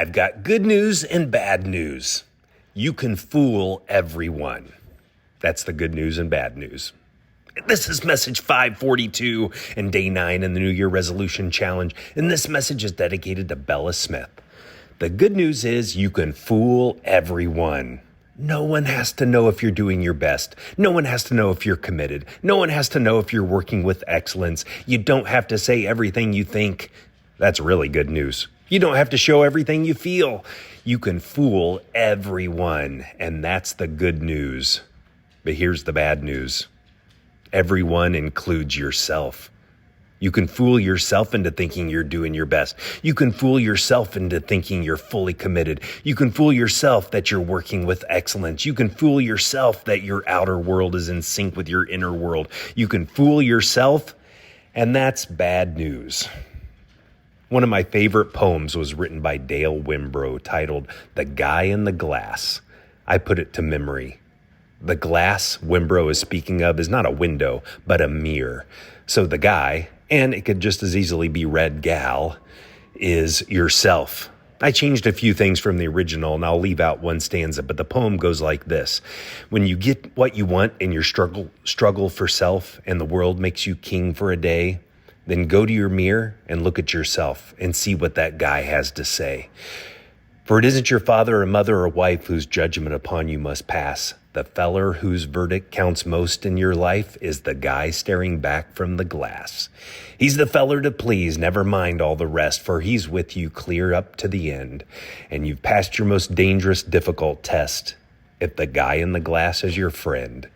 I've got good news and bad news. You can fool everyone. That's the good news and bad news. This is message 542 and day 9 in the New Year Resolution Challenge, and this message is dedicated to Bella Smith. The good news is you can fool everyone. No one has to know if you're doing your best. No one has to know if you're committed. No one has to know if you're working with excellence. You don't have to say everything you think. That's really good news. You don't have to show everything you feel. You can fool everyone, and that's the good news. But here's the bad news. Everyone includes yourself. You can fool yourself into thinking you're doing your best. You can fool yourself into thinking you're fully committed. You can fool yourself that you're working with excellence. You can fool yourself that your outer world is in sync with your inner world. You can fool yourself, and that's bad news. One of my favorite poems was written by Dale Wimbrow titled The Guy in the Glass. I put it to memory. The glass Wimbrow is speaking of is not a window, but a mirror. So the guy, and it could just as easily be read gal, is yourself. I changed a few things from the original, and I'll leave out one stanza, but the poem goes like this. When you get what you want in your struggle for self, and the world makes you king for a day, then go to your mirror and look at yourself and see what that guy has to say. For it isn't your father or mother or wife whose judgment upon you must pass. The feller whose verdict counts most in your life is the guy staring back from the glass. He's the feller to please, never mind all the rest, for he's with you clear up to the end. And you've passed your most dangerous, difficult test, if the guy in the glass is your friend.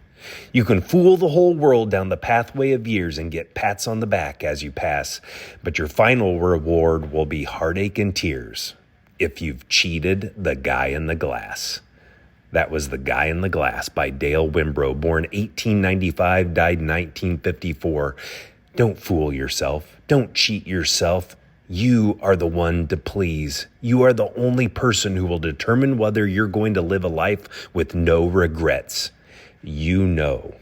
You can fool the whole world down the pathway of years and get pats on the back as you pass, but your final reward will be heartache and tears if you've cheated the guy in the glass. That was The Guy in the Glass by Dale Wimbrow, born 1895, died 1954. Don't fool yourself. Don't cheat yourself. You are the one to please. You are the only person who will determine whether you're going to live a life with no regrets. You know.